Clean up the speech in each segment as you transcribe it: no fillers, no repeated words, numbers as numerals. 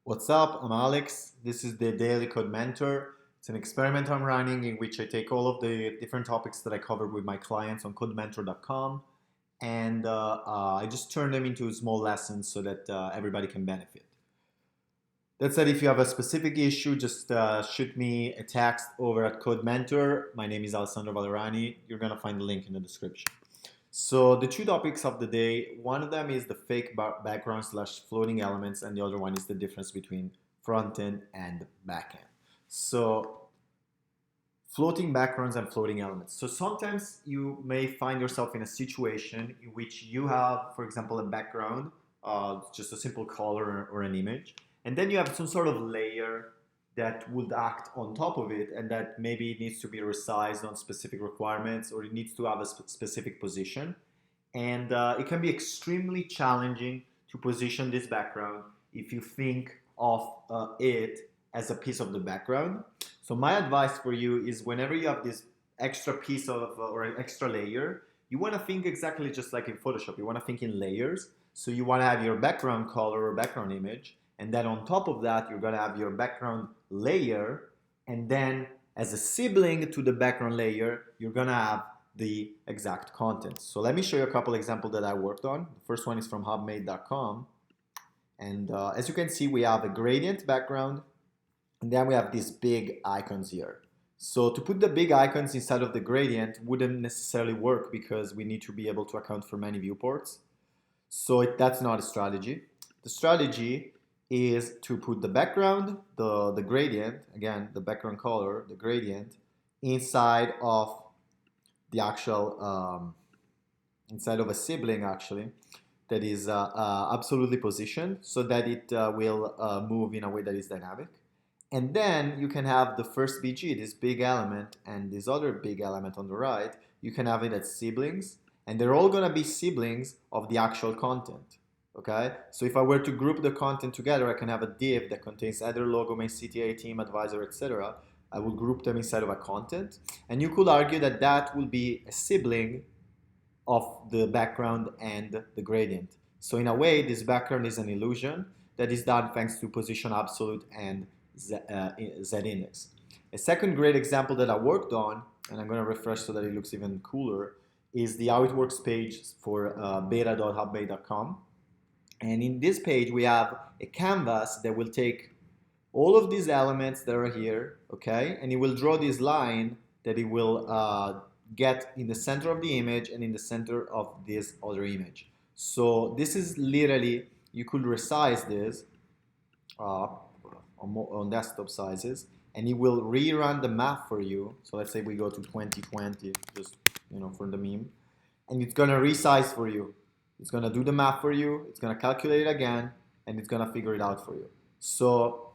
What's up? I'm Alex. This is the Daily Codementor. It's an experiment I'm running in which I take all of the different topics that I cover with my clients on codementor.com and I just turn them into small lessons so that everybody can benefit. That said, if you have a specific issue, just shoot me a text over at Codementor. My name is Alessandro Valerani. You're going to find the link in the description. So the two topics of the day, one of them is the fake background slash floating elements, and the other one is the difference between frontend and backend. So floating backgrounds and floating elements. So sometimes you may find yourself in a situation in which you have, for example, a background, just a simple color or an image, and then you have some sort of layer that would act on top of it, and that maybe it needs to be resized on specific requirements, or it needs to have a specific position. And it can be extremely challenging to position this background if you think of it as a piece of the background. So my advice for you is whenever you have this extra piece of or an extra layer, you want to think exactly just like in Photoshop. You want to think in layers. So you want to have your background color or background image, and then on top of that, you're going to have your background layer, and then as a sibling to the background layer, you're going to have the exact content. So let me show you a couple examples that I worked on. The first one is from hubmade.com. And as you can see, we have a gradient background, and then we have these big icons here. So to put the big icons inside of the gradient wouldn't necessarily work because we need to be able to account for many viewports. So that's not a strategy. The strategy is to put the background, the gradient, again, the background color, the gradient, inside of the actual, inside of a sibling actually, that is absolutely positioned so that it will move in a way that is dynamic. And then you can have the first BG, this big element, and this other big element on the right, you can have it as siblings, and they're all gonna be siblings of the actual content. Okay, so if I were to group the content together, I can have a div that contains either logo, my CTA, team, advisor, etc. I will group them inside of a content, and you could argue that that will be a sibling of the background and the gradient. So in a way, this background is an illusion that is done thanks to position absolute and Z index. A second great example that I worked on, and I'm going to refresh so that it looks even cooler, is the how it works page for beta.hubmade.com. And in this page, we have a canvas that will take all of these elements that are here, okay, and it will draw this line that it will get in the center of the image and in the center of this other image. So this is literally, you could resize this on desktop sizes, and it will rerun the math for you. So let's say we go to 2020, just for the meme, and it's gonna resize for you. It's gonna do the math for you. It's gonna calculate it again, and it's gonna figure it out for you. So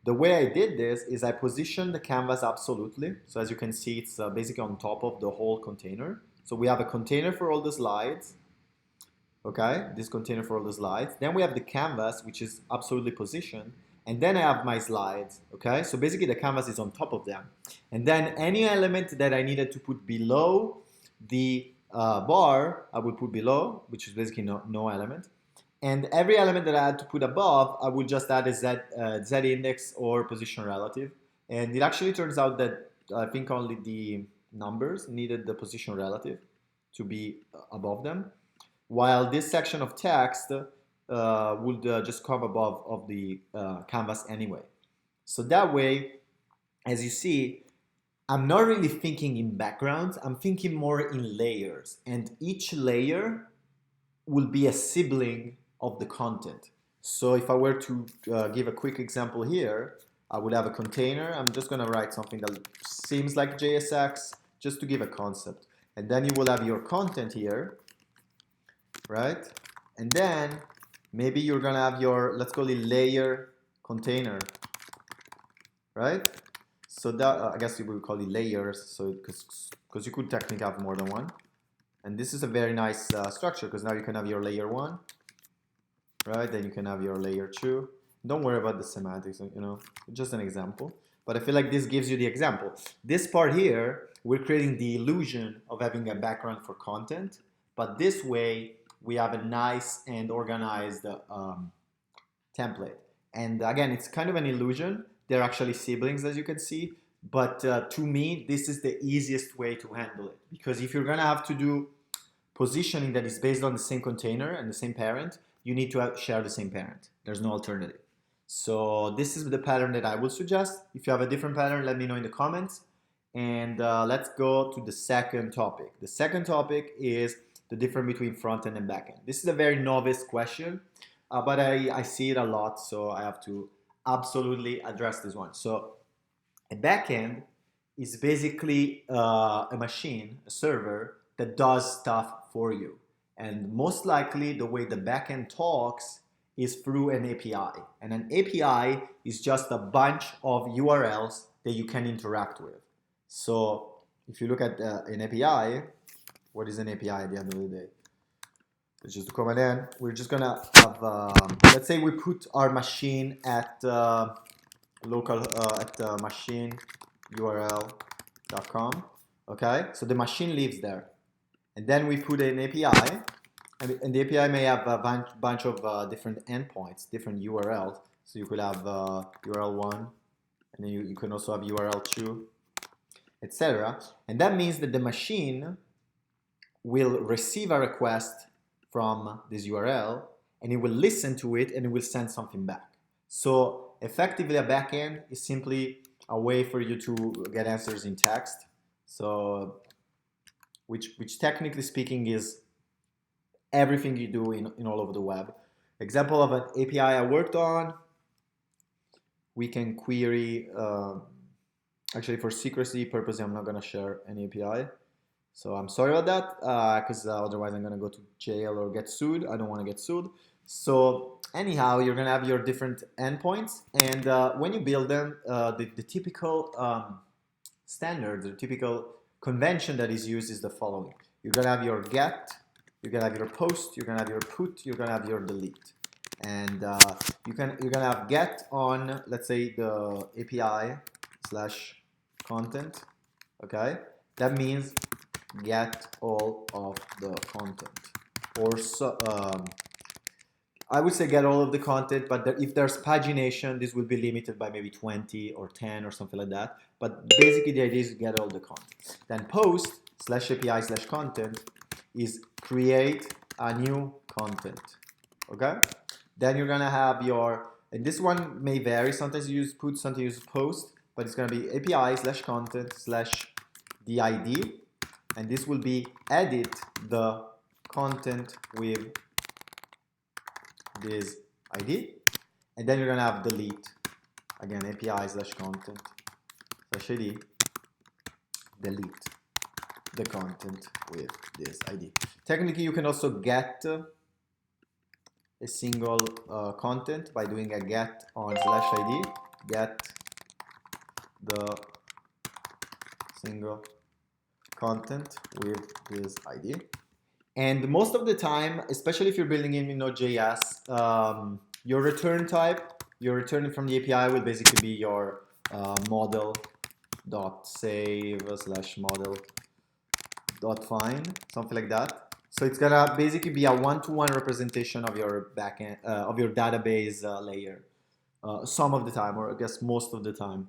the way I did this is I positioned the canvas absolutely. So as you can see, it's basically on top of the whole container. So we have a container for all the slides. Okay, this container for all the slides. Then we have the canvas, which is absolutely positioned. And then I have my slides, okay? So basically the canvas is on top of them. And then any element that I needed to put below the bar, I would put below, which is basically no element. And every element that I had to put above, I would just add a Z index or position relative. And it actually turns out that I think only the numbers needed the position relative to be above them, while this section of text would just come above of the canvas anyway. So that way, as you see, I'm not really thinking in backgrounds, I'm thinking more in layers, and each layer will be a sibling of the content. So if I were to give a quick example here, I would have a container. I'm just going to write something that seems like JSX just to give a concept. And then you will have your content here, right? And then maybe you're going to have your, let's call it layer container, right? So that, I guess you would call it layers, so because you could technically have more than one. And this is a very nice structure because now you can have your layer 1, right? Then you can have your layer 2. Don't worry about the semantics, just an example. But I feel like this gives you the example. This part here, we're creating the illusion of having a background for content, but this way we have a nice and organized template. And again, it's kind of an illusion. They're actually siblings, as you can see. But to me, this is the easiest way to handle it. Because if you're going to have to do positioning that is based on the same container and the same parent, you need to share the same parent. There's no alternative. So this is the pattern that I would suggest. If you have a different pattern, let me know in the comments. And let's go to the second topic. The second topic is the difference between front-end and back-end. This is a very novice question, but I see it a lot, so I have to absolutely address this one. So a backend is basically a machine, a server, that does stuff for you. And most likely the way the backend talks is through an API. And an API is just a bunch of URLs that you can interact with. So if you look at an API, what is an API at the end of the day? It's just a command N. We're just gonna have, let's say we put our machine at local at machine url.com. Okay, so the machine lives there, and then we put an API, and the API may have a bunch of different endpoints, different URLs. So you could have URL1, and then you can also have URL2, etc. And that means that the machine will receive a request from this URL, and it will listen to it, and it will send something back. So effectively, a backend is simply a way for you to get answers in text. So, which technically speaking is everything you do in all over the web. Example of an API I worked on, we can query, actually for secrecy purposes, I'm not gonna share any API. So I'm sorry about that, because otherwise I'm gonna go to jail or get sued. I don't wanna get sued. So anyhow, you're gonna have your different endpoints, and when you build them, the typical standard, the typical convention that is used is the following. You're gonna have your get, you're gonna have your post, you're gonna have your put, you're gonna have your delete. And you're gonna have get on, let's say, the API slash content, okay? That means get all of the content, or so, I would say get all of the content, but if there's pagination, this will be limited by maybe 20 or 10 or something like that. But basically the idea is to get all the content. Then post slash API slash content is create a new content, okay? Then you're gonna have your, and this one may vary, sometimes you use put, sometimes you use post, but it's gonna be API slash content slash the ID, and this will be edit the content with this ID, and then you're gonna have delete, again API slash content slash ID, delete the content with this ID. Technically you can also get a single content by doing a get on slash ID, get the single content with this ID. And most of the time, especially if you're building in Node.js, your return type, you're returning from the API will basically be your model.save slash model.find, something like that. So it's gonna basically be a one-to-one representation of your backend, of your database layer, some of the time, or I guess most of the time.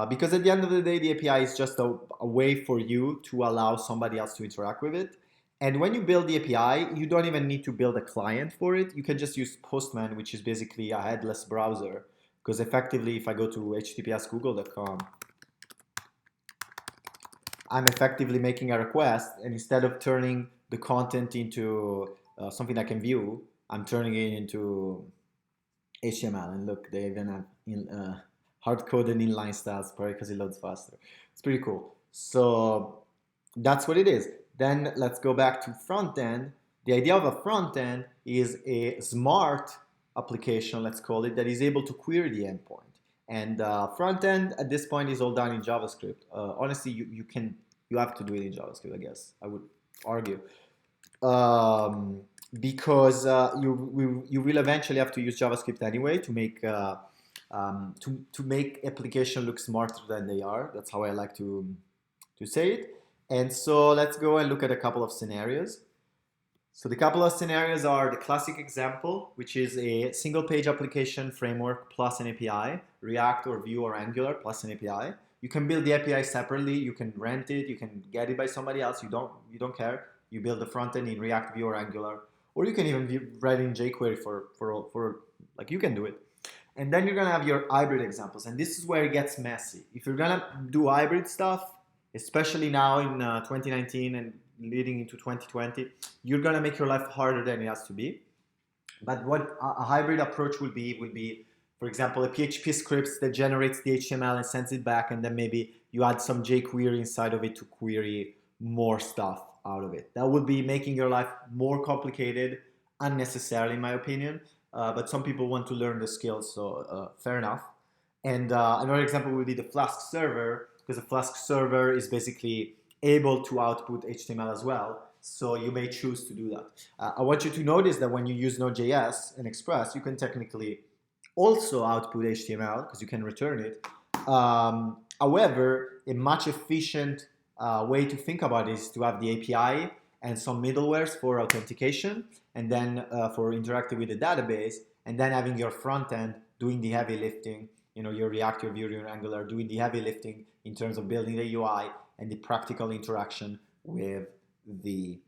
Because at the end of the day, the API is just a way for you to allow somebody else to interact with it. And when you build the API, you don't even need to build a client for it. You can just use Postman, which is basically a headless browser. Because effectively, if I go to https://google.com, I'm effectively making a request, and instead of turning the content into something I can view, I'm turning it into HTML. And look, they even have hard-coded inline styles, probably because it loads faster. It's pretty cool. So that's what it is. Then let's go back to front end. The idea of a front end is a smart application, let's call it, that is able to query the endpoint. And front end at this point is all done in JavaScript. Honestly, you have to do it in JavaScript, I guess. I would argue. Because you will eventually have to use JavaScript anyway to make application look smarter than they are. That's how I like to say it. And so let's go and look at a couple of scenarios. So the couple of scenarios are the classic example, which is a single page application framework plus an API, React or Vue or Angular plus an API. You can build the API separately. You can rent it. You can get it by somebody else. You don't care. You build the front end in React, Vue, or Angular, or you can even be writing jQuery for like you can do it. And then you're gonna have your hybrid examples, and this is where it gets messy. If you're gonna do hybrid stuff, especially now in 2019 and leading into 2020, you're gonna make your life harder than it has to be. But what a hybrid approach would be, for example, a PHP script that generates the HTML and sends it back, and then maybe you add some jQuery inside of it to query more stuff out of it. That would be making your life more complicated unnecessarily, in my opinion. But some people want to learn the skills, so fair enough. And another example would be the Flask server, because the Flask server is basically able to output HTML as well. So you may choose to do that. I want you to notice that when you use Node.js and Express, you can technically also output HTML because you can return it. However, a much efficient way to think about it is to have the API and some middlewares for authentication, and then for interacting with the database, and then having your front end doing the heavy lifting, your React, your Vue, your Angular, doing the heavy lifting in terms of building the UI and the practical interaction with the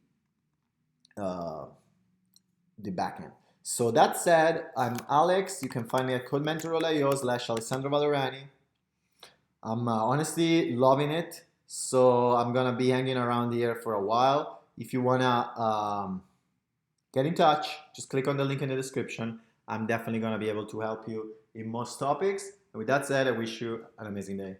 backend. So that said, I'm Alex. You can find me at codementor.io/Alessandro Valorani. I'm honestly loving it. So I'm gonna be hanging around here for a while. If you wanna get in touch, just click on the link in the description. I'm definitely gonna be able to help you in most topics. And with that said, I wish you an amazing day.